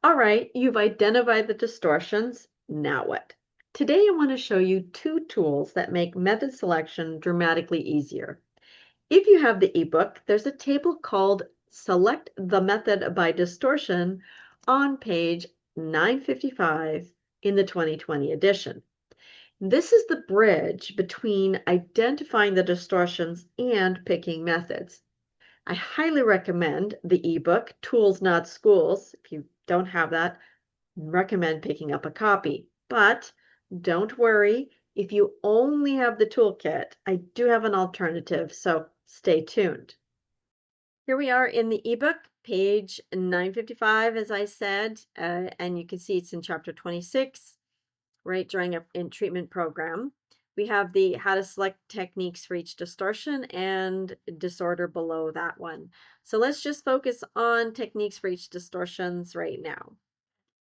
All right, you've identified the distortions. Now what? Today I want to show you two tools that make method selection dramatically easier. If you have the ebook, there's a table called Select the Method by Distortion on page 955 in the 2020 edition. This is the bridge between identifying the distortions and picking methods. I highly recommend the ebook, Tools Not Schools. If you don't have that, recommend picking up a copy. But don't worry, if you only have the toolkit, I do have an alternative, so stay tuned. Here we are in the ebook, page 955, as I said, and you can see it's in chapter 26, right during a in treatment program. We have the how to select techniques for each distortion and disorder below that one. So let's just focus on techniques for each distortions right now.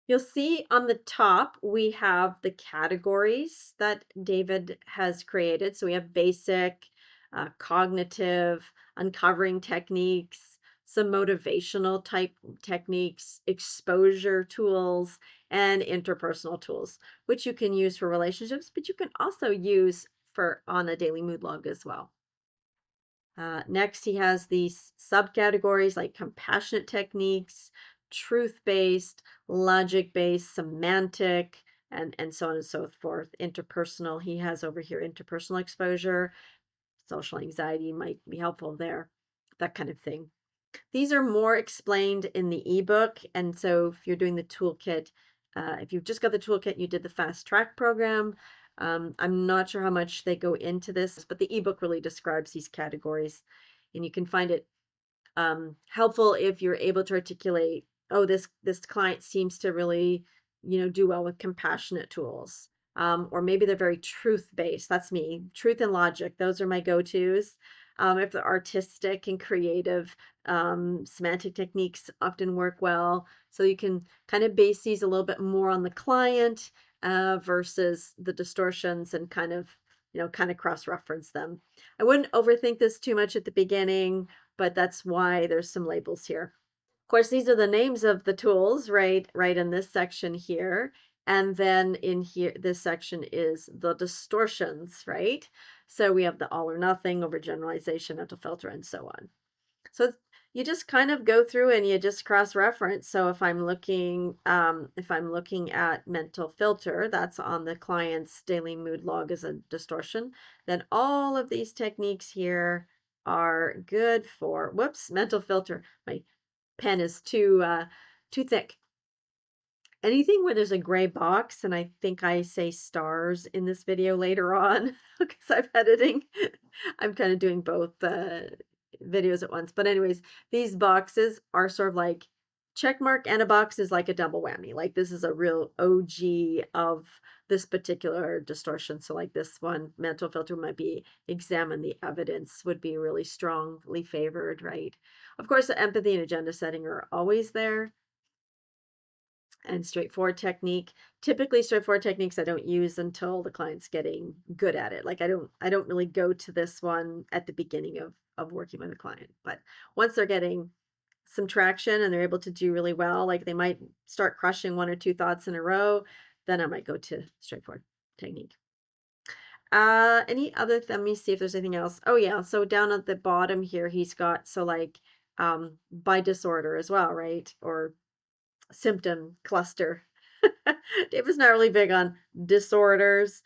You'll see on the top, we have the categories that David has created. So we have basic, cognitive, uncovering techniques, some motivational type techniques, exposure tools, and interpersonal tools, which you can use for relationships, but you can also use for on a daily mood log as well. Next, he has these subcategories like compassionate techniques, truth-based, logic-based, semantic, and so on and so forth. Interpersonal, he has over here interpersonal exposure, social anxiety might be helpful there, that kind of thing. These are more explained in the ebook, and so if you're doing the toolkit, if you've just got the toolkit, you did the fast track program. I'm not sure how much they go into this, but the ebook really describes these categories, and you can find it helpful if you're able to articulate, oh, this client seems to really, do well with compassionate tools. Or maybe they're very truth-based. That's me. Truth and logic. Those are my go-tos. If they're artistic and creative, semantic techniques often work well. So you can kind of base these a little bit more on the client versus the distortions and kind of cross-reference them. I wouldn't overthink this too much at the beginning, but that's why there's some labels here. Of course, these are the names of the tools, right in this section here. And then in here, this section is the distortions, right? So we have the all or nothing, overgeneralization, mental filter, and so on. So you just kind of go through and you just cross-reference. So if I'm looking at mental filter, that's on the client's daily mood log as a distortion, then all of these techniques here are good for, whoops, mental filter. My pen is too thick. Anything where there's a gray box, and I think I say stars in this video later on because I'm editing. I'm kind of doing both videos at once. But anyways, these boxes are sort of like check mark, and a box is like a double whammy. Like this is a real OG of this particular distortion. So like this one, mental filter might be examine the evidence, would be really strongly favored, right? Of course, the empathy and agenda setting are always there. And straightforward technique. Typically straightforward techniques I don't use until the client's getting good at it. Like I don't really go to this one at the beginning of working with a client. But once they're getting some traction and they're able to do really well, like they might start crushing one or two thoughts in a row, then I might go to straightforward technique. Any other, let me see if there's anything else. Oh yeah, so down at the bottom here, he's got, so like by disorder as well, right? Or symptom cluster. David's not really big on disorders,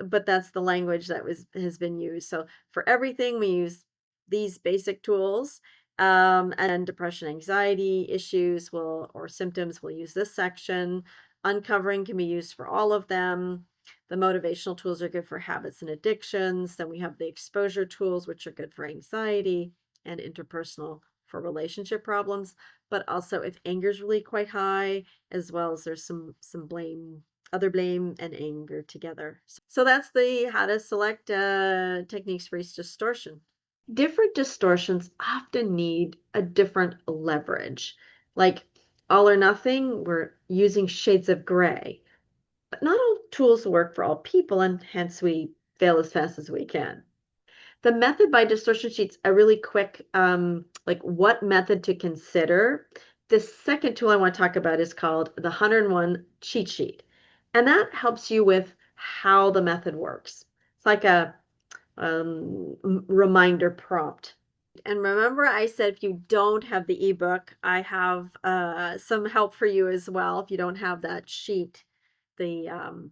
but that's the language that has been used. So for everything, we use these basic tools. And depression, anxiety issues or symptoms, we'll use this section. Uncovering can be used for all of them. The motivational tools are good for habits and addictions. Then we have the exposure tools, which are good for anxiety, and interpersonal for relationship problems, but also if anger is really quite high, as well as there's some blame, other blame and anger together. So that's the how to select techniques for each distortion. Different distortions often need a different leverage. Like all or nothing, we're using shades of gray, but not all tools work for all people, and hence we fail as fast as we can. The method by distortion sheet's a really quick, like what method to consider The second tool I want to talk about is called the 101 cheat sheet. And that helps you with how the method works. It's like a reminder prompt. And remember, I said if you don't have the ebook, I have some help for you as well. If you don't have that sheet, the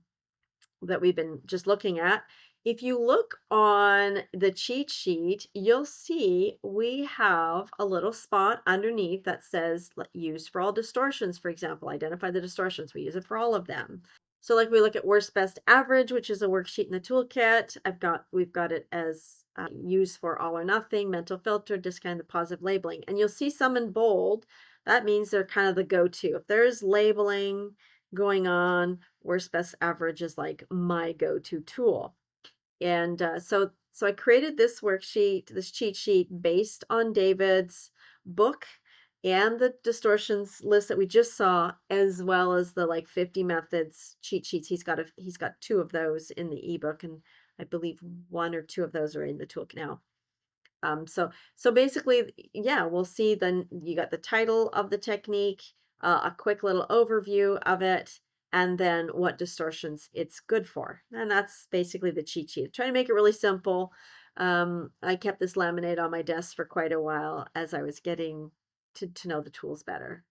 that we've been just looking at. If you look on the cheat sheet, you'll see we have a little spot underneath that says use for all distortions, for example, identify the distortions. We use it for all of them. So like we look at worst, best, average, which is a worksheet in the toolkit. We've got it as use for all or nothing, mental filter, discount the positive labeling. And you'll see some in bold. That means they're kind of the go-to. If there's labeling going on, worst, best, average is like my go-to tool. And so I created this worksheet, this cheat sheet based on David's book and the distortions list that we just saw, as well as the like 50 methods cheat sheets. He's got two of those in the ebook, and I believe one or two of those are in the toolkit now. So basically, yeah, we'll see then you got the title of the technique, a quick little overview of it, and then what distortions it's good for. And that's basically the cheat sheet. Try to make it really simple. I kept this laminate on my desk for quite a while as I was getting to know the tools better.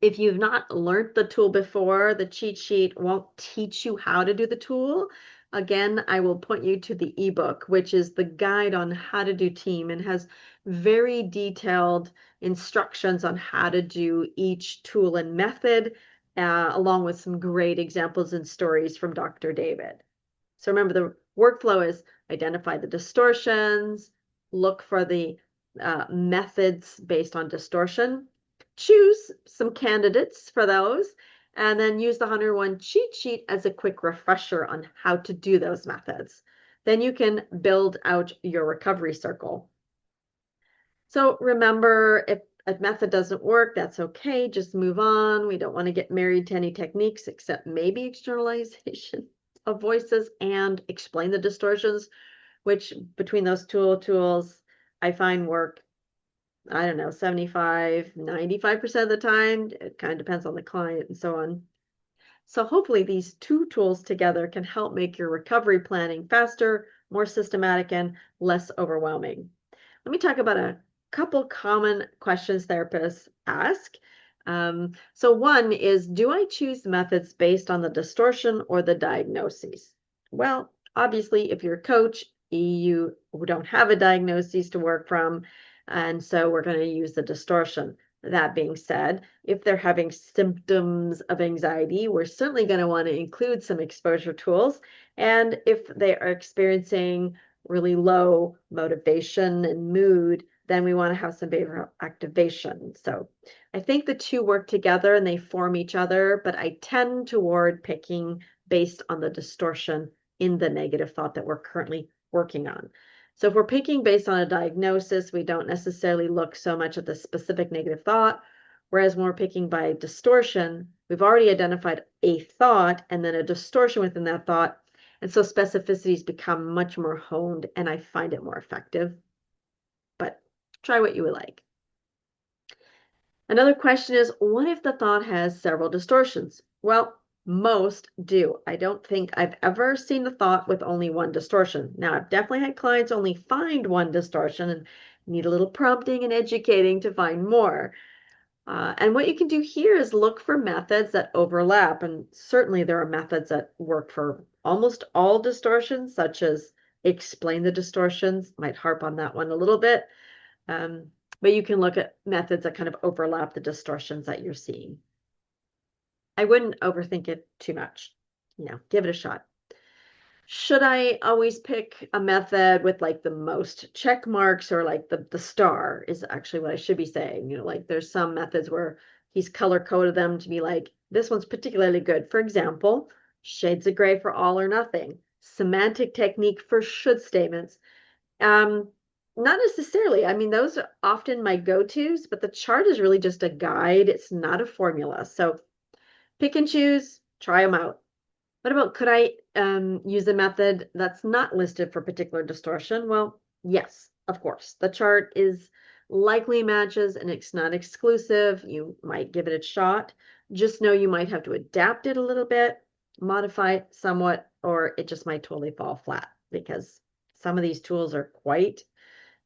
If you've not learned the tool before, the cheat sheet won't teach you how to do the tool. Again, I will point you to the ebook, which is the guide on how to do team and has very detailed instructions on how to do each tool and method, along with some great examples and stories from Dr. David. So remember, the workflow is identify the distortions, look for the methods based on distortion, choose some candidates for those, and then use the 101 cheat sheet as a quick refresher on how to do those methods. Then you can build out your recovery circle. So remember, if a method doesn't work, that's okay. Just move on. We don't want to get married to any techniques except maybe externalization of voices and explain the distortions, which between those tools, I find work, I don't know, 75, 95% of the time. It kind of depends on the client and so on. So hopefully these two tools together can help make your recovery planning faster, more systematic, and less overwhelming. Let me talk about a couple common questions therapists ask. So one is, do I choose methods based on the distortion or the diagnoses? Well, obviously, if you're a coach, you don't have a diagnosis to work from, and so we're going to use the distortion. That being said, if they're having symptoms of anxiety, we're certainly going to want to include some exposure tools. And if they are experiencing really low motivation and mood, then we want to have some behavioral activation. So I think the two work together and they form each other, but I tend toward picking based on the distortion in the negative thought that we're currently working on. So if we're picking based on a diagnosis, we don't necessarily look so much at the specific negative thought. Whereas when we're picking by distortion, we've already identified a thought and then a distortion within that thought. And so specificities become much more honed and I find it more effective. But try what you would like. Another question is, what if the thought has several distortions? Well, most do. I don't think I've ever seen the thought with only one distortion. Now, I've definitely had clients only find one distortion and need a little prompting and educating to find more. And what you can do here is look for methods that overlap. And certainly there are methods that work for almost all distortions, such as explain the distortions. Might harp on that one a little bit. But you can look at methods that kind of overlap the distortions that you're seeing. I wouldn't overthink it too much. Give it a shot. Should I always pick a method with like the most check marks or like the star is actually what I should be saying. Like there's some methods where he's color coded them to be like, this one's particularly good. For example, shades of gray for all or nothing, semantic technique for should statements. Not necessarily. I mean, those are often my go-tos, but the chart is really just a guide. It's not a formula. So pick and choose, try them out. What about, could I use a method that's not listed for particular distortion? Well, yes, of course. The chart is likely matches and it's not exclusive. You might give it a shot. Just know you might have to adapt it a little bit, modify it somewhat, or it just might totally fall flat because some of these tools are quite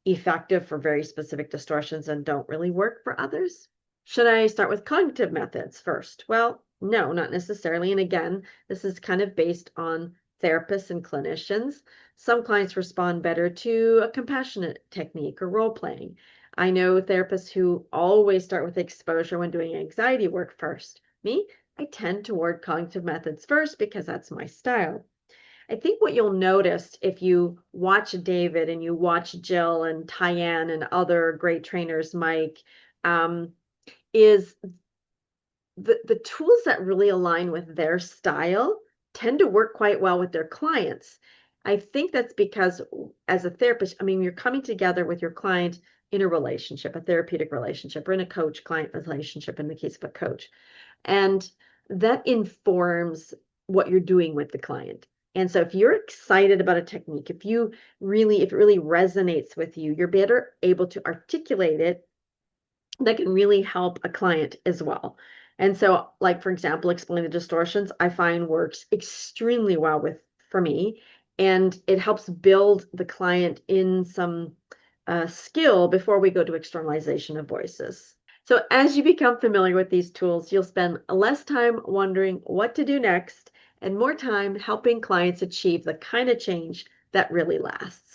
effective for very specific distortions and don't really work for others. Should I start with cognitive methods first? Well, no, not necessarily. And again, this is kind of based on therapists and clinicians. Some clients respond better to a compassionate technique or role playing. I know therapists who always start with exposure when doing anxiety work first. Me, I tend toward cognitive methods first because that's my style. I think what you'll notice if you watch David and you watch Jill and Tyann and other great trainers, Mike, is the tools that really align with their style tend to work quite well with their clients. I think that's because as a therapist, I mean, you're coming together with your client in a relationship, a therapeutic relationship, or in a coach-client relationship in the case of a coach. And that informs what you're doing with the client. And so if you're excited about a technique, if it really resonates with you, you're better able to articulate it that can really help a client as well. And so, like, for example, explain the distortions, I find works extremely well for me, and it helps build the client in some skill before we go to externalization of voices. So as you become familiar with these tools, you'll spend less time wondering what to do next and more time helping clients achieve the kind of change that really lasts.